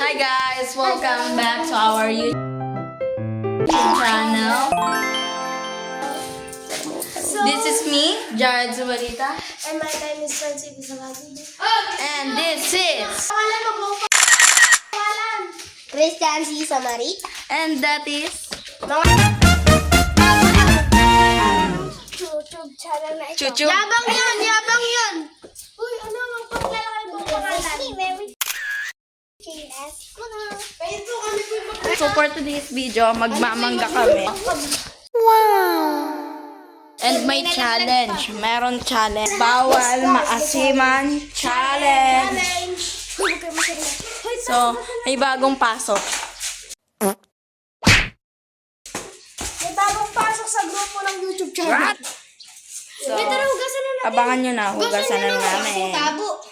Hi guys, welcome back to our YouTube channel. This is me, Jared Zubarita. And my name is Francie Bisagati. And this is... Christian C. Samarit. And that is... YouTube channel na ito. Chuchu. Yabang yun! Uy, ano, magpaglalakay po pangalan. So for today's video, magmamangga kami. Wow! And may challenge. Meron challenge. Bawal maasiman challenge. So, may bagong pasok. May bagong pasok sa grupo ng YouTube channel. What? So, abangan nyo na. Hugasan na namin. Tabo.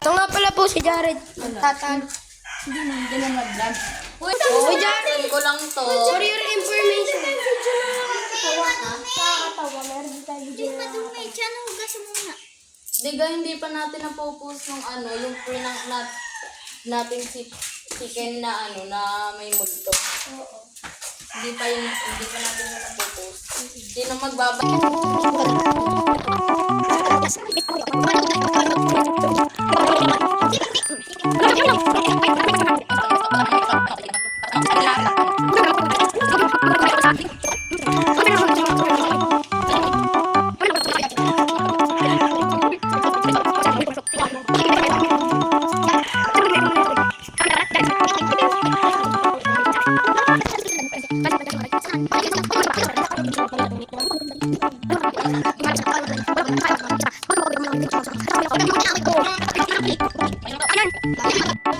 Ito nga pala po si Jared. Tatan. Hindi na mag-vlog. Uy, Jared! ko lang to. For your information. Nakakatawa. Meron din tayo video. Diga, hindi pa natin napopost yung yung prank natin si chicken na na may multo. Oo. Hindi pa natin na napopost. Sino magbabay?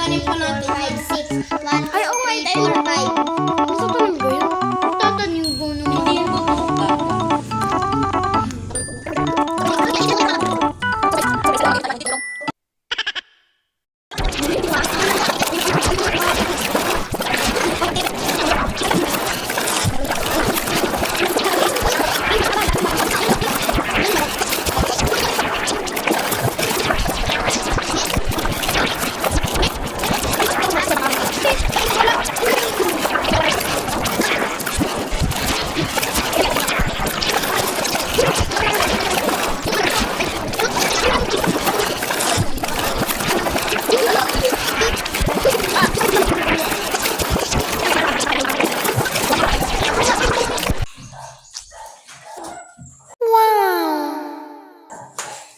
Tanim po natin 5, 6, 1, ay, oh my God! 4, 5. Gusto ko lang ba yun? Tatanim ko naman. Hindi yung buto.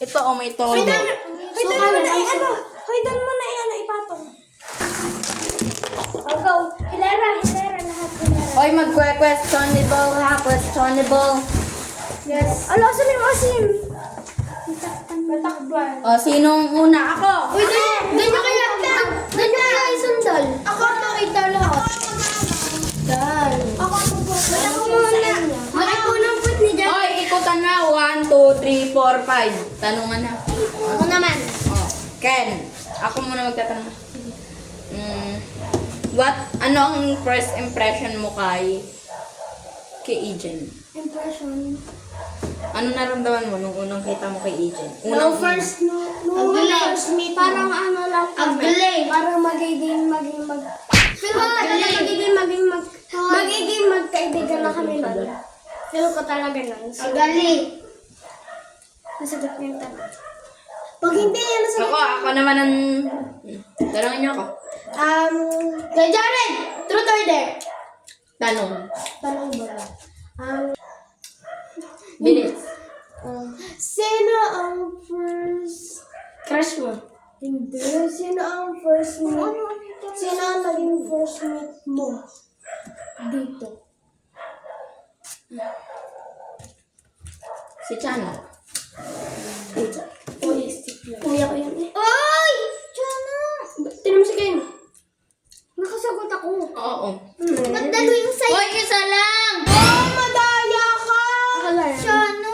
Ito may tono. Hoydan mo na yan, ipatong. I'll go. Hilera, lahat. Hoy, mag-questionable ha, questionable. Yes. Ala, saan yung asim? Matakban. O, sinong una? Ako! Uy, ganyan kaya isundal. Ako makita lahat. Dal. Ako po. Wala ko muna. Makipunang put ni Jan. Hoy, ikutan na. 1, 2, 3, 4, 5. Tanungan na. Ako naman. Oh, Ken, ako muna magtatanong. Ano ang first impression mo kay Ejen? Impression. Ano naramdaman mo nung unang kita mo kay Ejen? No first meet. Parang ano lang kami. Parang magiging magkaibigan na kami nun. Feel ko talaga nun. Agali. Nasagot niya yung tanong. Pag hindi yan nasagot. Ako naman ang... Tanongin niyo ako. Kay Jared! Truth or dare? Tanong. Tanong ba? Bilis. Sino ang first crush mo? Hindi. Sino ang first meet? Sino ang naging first meet mo? Dito. Si Chano. Kuya ko yan eh. Ay! Chana! Tinan mo si Ken. Nakasagot ako. Oo. Ba't dalo yung sa'yo? Hoy, isa lang! Oh, madaya ka! Chana,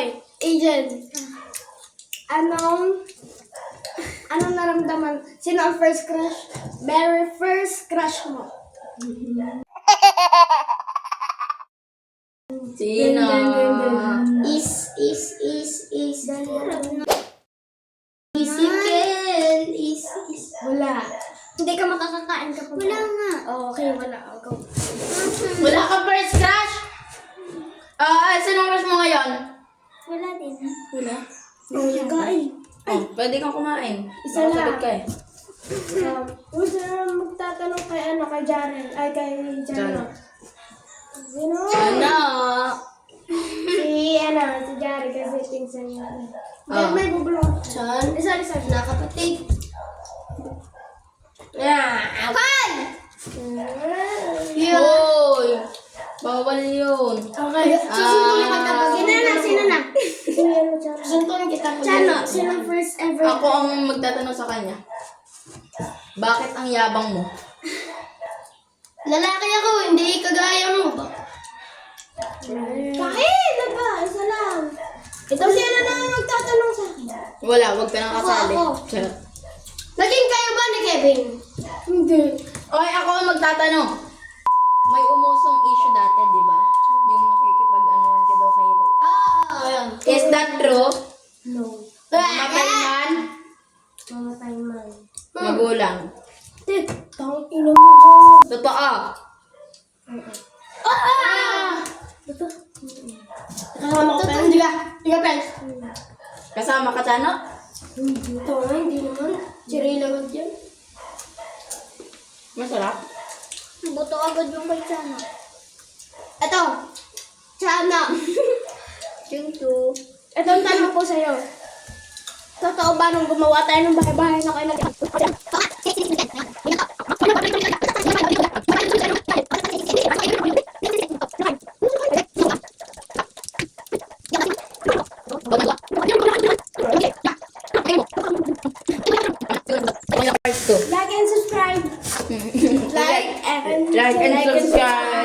Okay, Agent. Anong naramdaman? Sino ang first crush? Very first crush mo? Sino? Is. Isikel. Is. Wala. Hindi ka makakakain kapag... Wala nga. Okay, wala. Go. Wala ka first crush? Sino crush mo ngayon? Wala din. Wala. Kain. Oh, pwede kang kumain. Isa lang. Nakasabit ka eh. Gusto na magtatanong kay Jaren. Ay, kay Jaren. Sino? Ano? Si Jaren kasi pinsan niya. May bubulong. Chan? Isa na kapatid. Yeah. Pan! Hoy! Bawal yun. Okay. Susuntunin kita pag Sino na? Susuntunin kita pag Sino first ever? Ako ang magtatanong sa kanya. Bakit ang yabang mo? Lalaki ako, hindi kagaya mo ba? Kahit na ba? Isa lang. Ito sino na ang magtatanong sa akin? Wala, wag ka nang kasali. Ako. Charot. Naging kayo ba ni Kevin? Hindi. Okay, ako ang magtatanong. May umusong issue dati, di ba? Yung nakikipag-anuan ka daw kay Ray. Ayun. Is that true? No. Mamatay man? Mamatay man. Magulang. Tang ino mo. Totoo. Ito. Kasama ko pa. Hindi ka. Pens. Kasama ka, Chano? Ito nga, hindi naman. Cherry lagod yan. Masarap. Buto agad yung kay Chana. Ito. Chana. Chinto. Ito ang tanong ko sa'yo. Totoo ba nung gumawa tayo ng bahay-bahay na kayo Part 2. Like and subscribe. Like and Like and subscribe.